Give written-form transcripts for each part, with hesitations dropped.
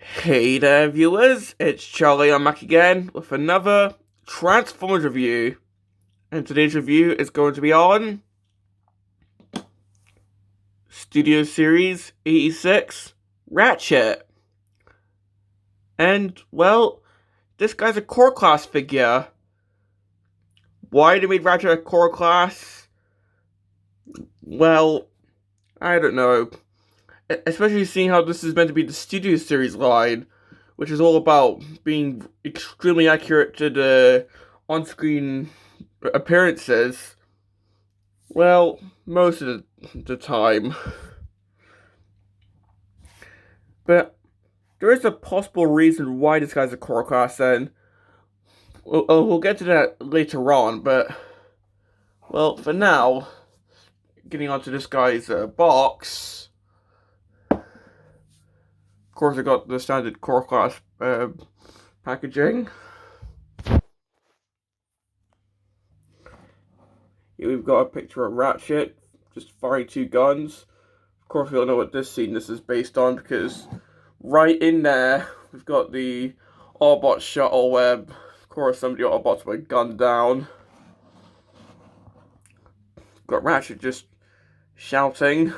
Hey there, viewers, it's Charlie. I'm back again with another Transformers review. And today's review is going to be on Studio Series 86 Ratchet. And, well, this guy's a core class figure. Why they made Ratchet a core class? Well, I don't know. Especially seeing how this is meant to be the Studio Series line, which is all about being extremely accurate to the on-screen appearances. Well, most of the time. But there is a possible reason why this guy's a core class, and we'll get to that later on, but, well, for now, getting onto this guy's box. Of course, I got the standard core class packaging. Here we've got a picture of Ratchet, just firing two guns. Of course, we all know what this is based on, because right in there, we've got the Autobot shuttle web. Of course, some of the Autobots were gunned down. Got Ratchet just shouting.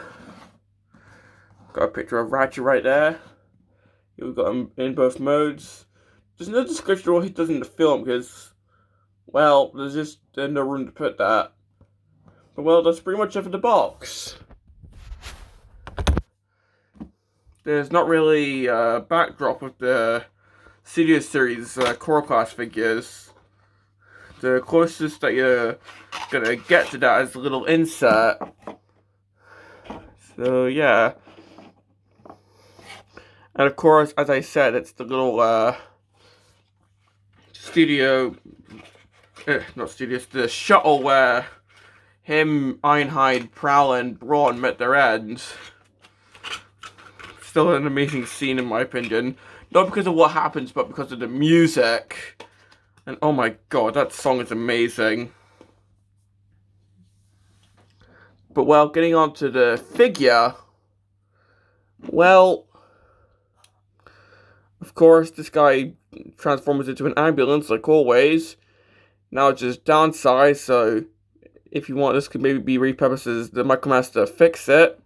Got a picture of Ratchet right there. Here we've got him in both modes. There's no description of what he does in the film, because, well, there's no room to put that. But, well, that's pretty much it for the box. There's not really a backdrop of the Studio Series core class figures. The closest that you're gonna get to that is a little insert. So yeah. And of course, as I said, it's the little the shuttle where him, Ironhide, Prowl, and Brawn met their ends. Still an amazing scene in my opinion. Not because of what happens, but because of the music. And oh my god, that song is amazing. But well, getting on to the figure. Well, of course, this guy transforms into an ambulance like always. Now it's just downsized, so if you want, this could maybe be repurposed as the Micromaster Fix-It.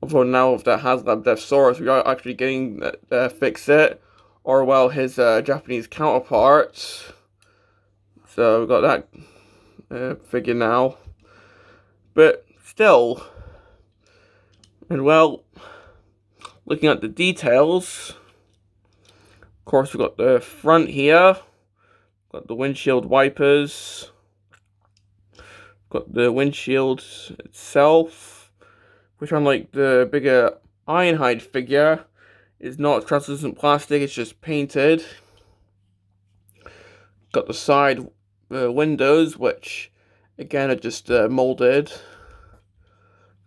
Although now with that HasLab Deathsaurus, we are actually getting the Fix-It. Or, well, his Japanese counterpart. So, we've got that figure now. But, still. And, well, looking at the details. Of course, we've got the front here. Got the windshield wipers. Got the windshield itself. Which, unlike the bigger Ironhide figure, is not translucent plastic, it's just painted. Got the side windows, which again are just molded.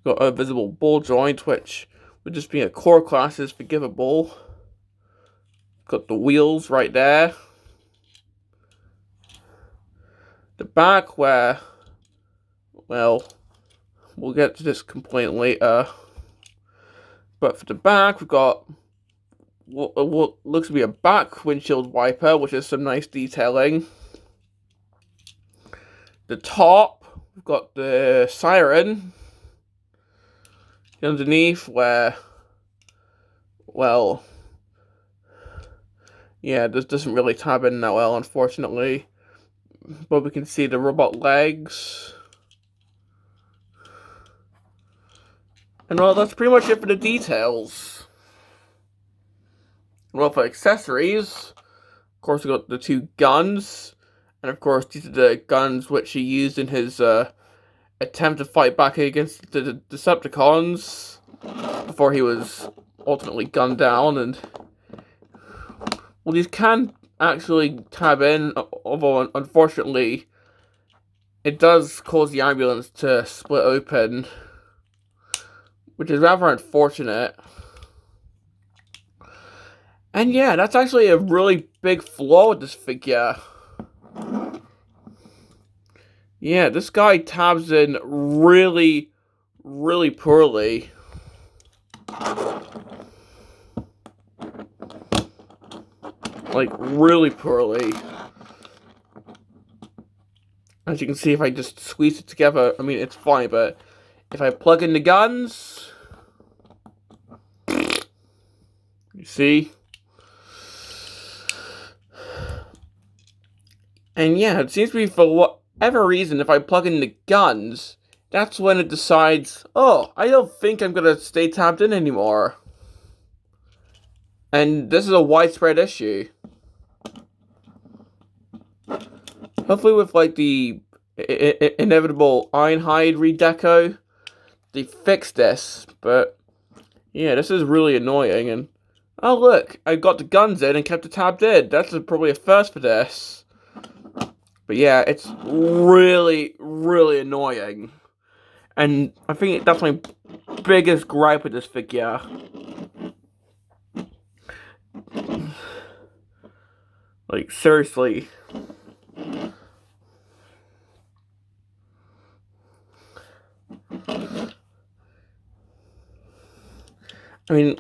Got a visible ball joint, which with just being a core class is forgivable. Got the wheels right there. The back where, well, we'll get to this complaint later. But for the back, we've got what looks to be a back windshield wiper, which is some nice detailing. The top, we've got the siren. Underneath, where, well, yeah, this doesn't really tab in that well, unfortunately. But we can see the robot legs. And well, that's pretty much it for the details. Well, for accessories, of course, we got the two guns, and of course, these are the guns which he used in his attempt to fight back against the Decepticons before he was ultimately gunned down. And well, these can actually tab in, although unfortunately, it does cause the ambulance to split open, which is rather unfortunate. And yeah, that's actually a really big flaw with this figure. Yeah, this guy tabs in really, really poorly. like really poorly. As you can see, if I just squeeze it together, I mean, it's fine, but if I plug in the guns, you see? And yeah, it seems to be for whatever reason, if I plug in the guns, that's when it decides, oh, I don't think I'm gonna stay tapped in anymore. And this is a widespread issue. Hopefully with like the inevitable Ironhide redeco, they fix this, but yeah, this is really annoying. And oh look, I got the guns in and kept it tabbed in. That's probably a first for this. But yeah, it's really, really annoying. And I think that's my biggest gripe with this figure. Like, seriously. I mean,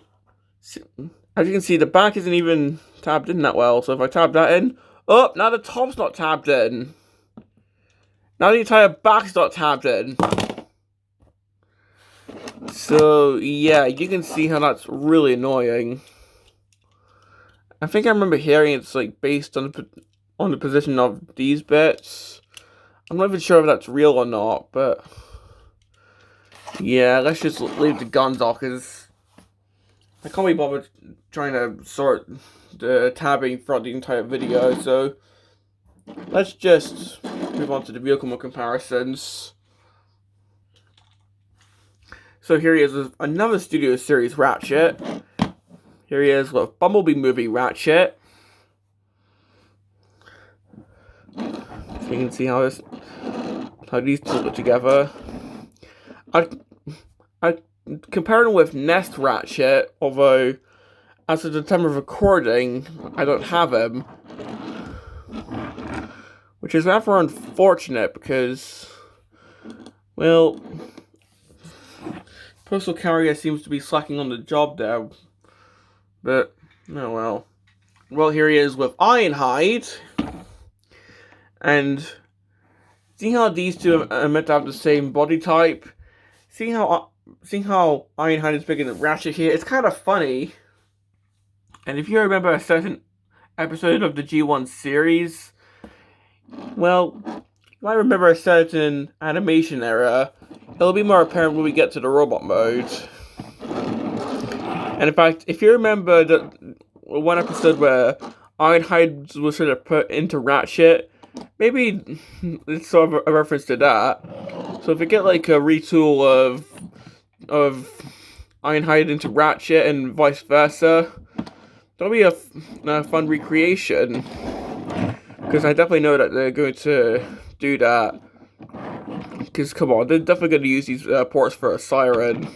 as you can see, the back isn't even tabbed in that well. So if I tab that in, oh, now the top's not tabbed in. Now the entire back's not tabbed in. So yeah, you can see how that's really annoying. I think I remember hearing it's like based on the position of these bits. I'm not even sure if that's real or not, but yeah, let's just leave the guns off because I can't be bothered trying to sort the tabbing throughout the entire video, so let's just move on to the vehicle comparisons. So here he is with another Studio Series Ratchet. Here he is with Bumblebee movie Ratchet. So you can see how these two look together. I compare him with Nest Ratchet, although as of the time of recording, I don't have him. Which is rather unfortunate because, well, Postal Carrier seems to be slacking on the job there. But, oh well. Well, here he is with Ironhide. And seeing how these two are meant to have the same body type, seeing how Ironhide is bigger than Ratchet here, it's kind of funny. And if you remember a certain episode of the G1 series, well, you might remember a certain animation error. It'll be more apparent when we get to the robot mode. And in fact, if you remember the one episode where Ironhide was sort of put into Ratchet, maybe it's sort of a reference to that. So if we get like a retool of Ironhide into Ratchet and vice versa, that'll be a fun recreation. Because I definitely know that they're going to do that. Because come on, they're definitely going to use these ports for a siren.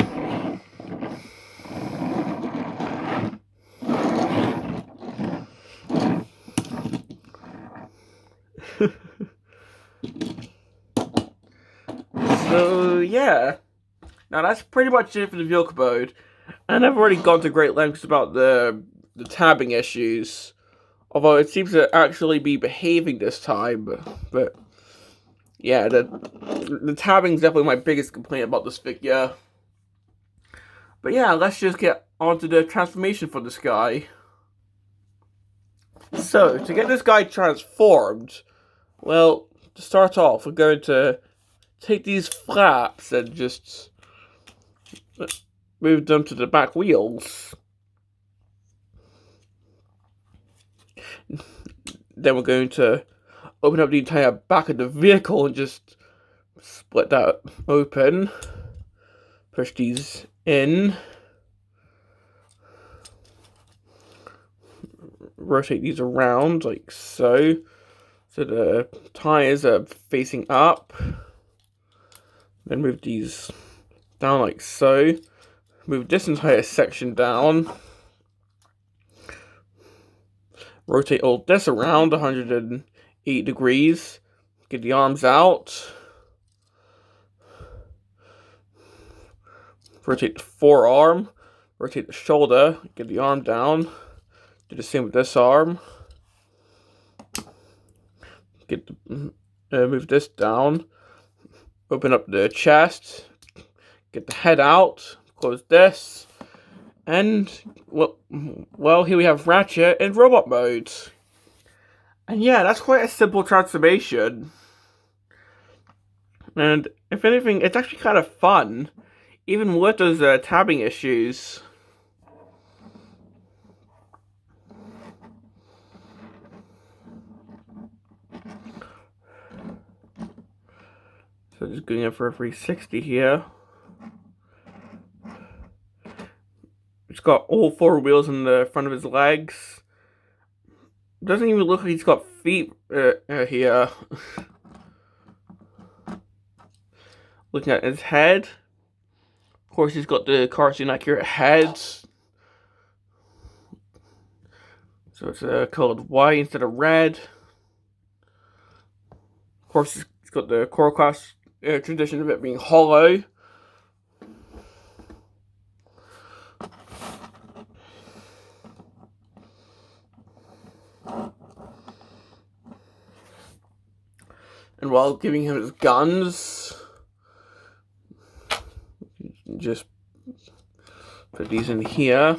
So yeah, now that's pretty much it for the vehicle mode, and I've already gone to great lengths about the tabbing issues, although it seems to actually be behaving this time. But yeah, the tabbing is definitely my biggest complaint about this figure. But yeah, let's just get onto the transformation for this guy. So to get this guy transformed, well, to start off, we're going to take these flaps and just move them to the back wheels. Then we're going to open up the entire back of the vehicle and just split that open. Push these in. Rotate these around like so. So the tires are facing up. Then move these down like so. Move this entire section down. Rotate all this around 108 degrees. Get the arms out. Rotate the forearm. Rotate the shoulder. Get the arm down. Do the same with this arm. get the, move this down, open up the chest, get the head out, close this, and well, here we have Ratchet in robot mode. And yeah, that's quite a simple transformation. And if anything, it's actually kind of fun, even with those tabbing issues. So just going in for a 360 here. He's got all 4 wheels on the front of his legs. Doesn't even look like he's got feet here. Looking at his head. Of course, he's got the cartoon accurate head. So it's colored white instead of red. Of course, he's got the core class tradition of it being hollow. And while giving him his guns, just put these in here.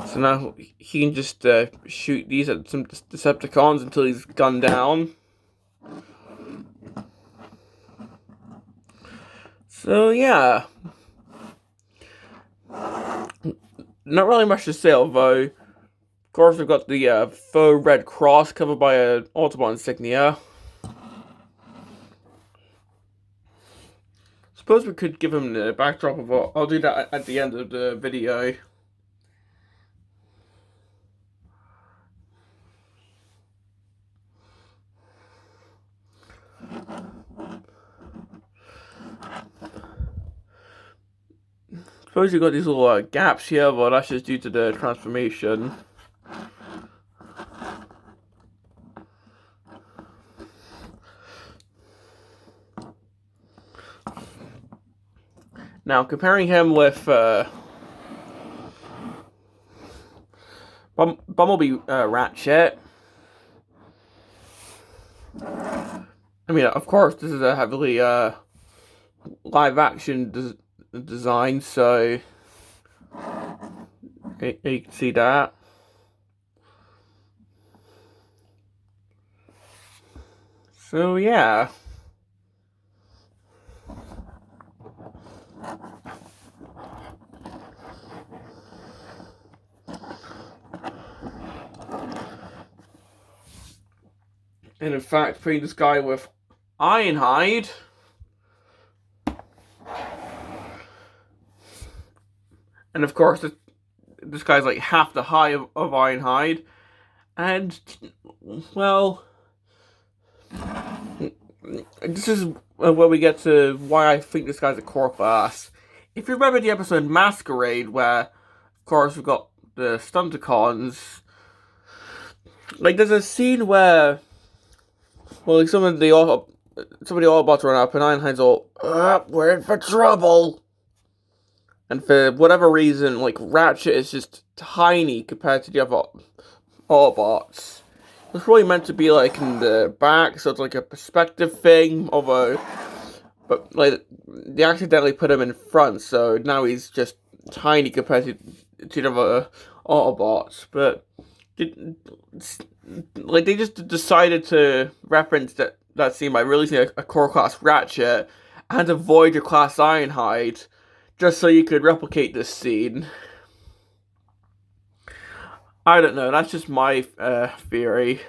So now he can just shoot these at some Decepticons until he's gunned down. So yeah, not really much to say, although of course we've got the faux red cross covered by an Autobot insignia. Suppose we could give him the backdrop of it. I'll do that at the end of the video. Suppose you've got these little gaps here, but that's just due to the transformation. Now, comparing him with Bumblebee Ratchet, I mean, of course, this is a heavily live-action design, so you can see that. So, yeah. And in fact, putting this guy with Ironhide, and of course, this guy's like half the height of Ironhide, and well, this is where we get to why I think this guy's a core class. If you remember the episode Masquerade, where of course we've got the Stunticons, like there's a scene where, well, like some of the Autobots run up and Ironhide's all, we're in for trouble. And for whatever reason, like, Ratchet is just tiny compared to the other Autobots. It's really meant to be, like, in the back, so it's like a perspective thing, although, but, like, they accidentally put him in front, so now he's just tiny compared to the other Autobots. But, like, they just decided to reference that scene by releasing a core class Ratchet and a Voyager class Ironhide, just so you could replicate this scene. I don't know, that's just my theory.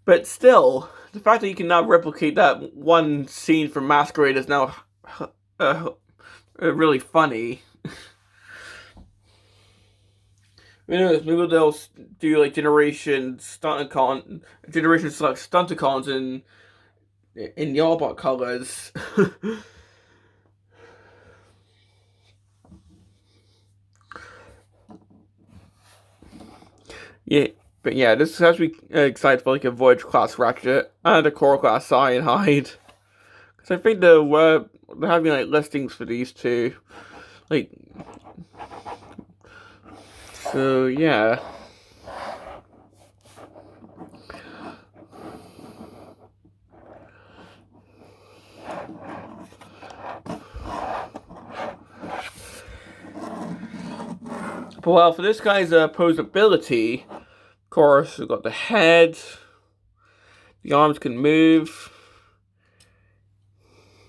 But still, the fact that you can now replicate that one scene from Masquerade is now really funny. Maybe they'll do like Generation Select Stunticons in the Autobot colors. Yeah, but yeah, this has to be excited for like a Voyager class Ratchet and a Core class Ironhide. Because I think they're having like listings for these two. Like, So, yeah. But well, for this guy's posability, of course, we've got the head, the arms can move,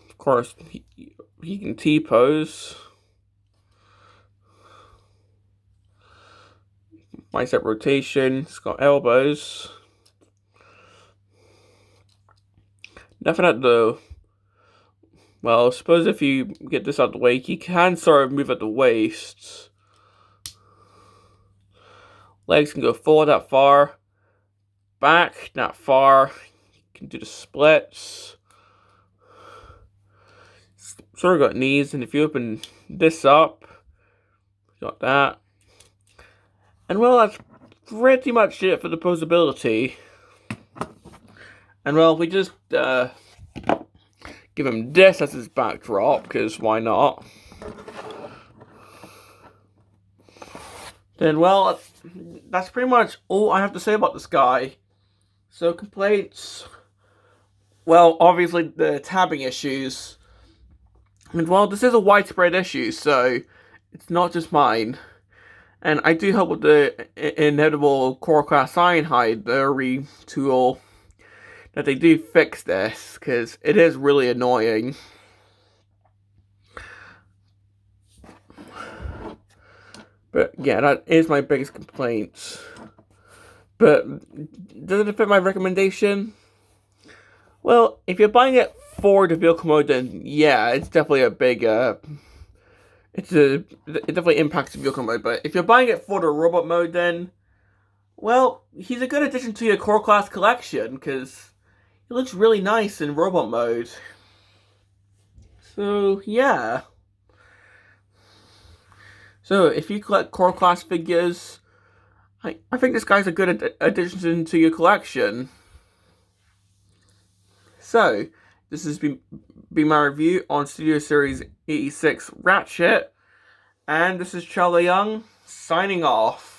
of course, he can T-pose, bicep rotation, he's got elbows, nothing at the, well, I suppose if you get this out of the way, he can sort of move at the waist. Legs can go forward that far, back not far, you can do the splits. Sort of got knees, and if you open this up, you got that. And well, that's pretty much it for the posability. And well, we just give him this as his backdrop, because why not? Then, well, that's pretty much all I have to say about this guy. So, complaints. Well, obviously, the tabbing issues. And, well, this is a widespread issue, so it's not just mine. And I do hope with the inevitable Core Class Cyanide, the retool, that they do fix this, because it is really annoying. But yeah, that is my biggest complaint. But doesn't it fit my recommendation? Well, if you're buying it for the vehicle mode, then yeah, it's definitely a big, it definitely impacts the vehicle mode. But if you're buying it for the robot mode, then, well, he's a good addition to your core class collection, because he looks really nice in robot mode. So, yeah. So, if you collect core class figures, I think this guy's a good addition to your collection. So, this has been my review on Studio Series 86 Ratchet, and this is Charlie Young, signing off.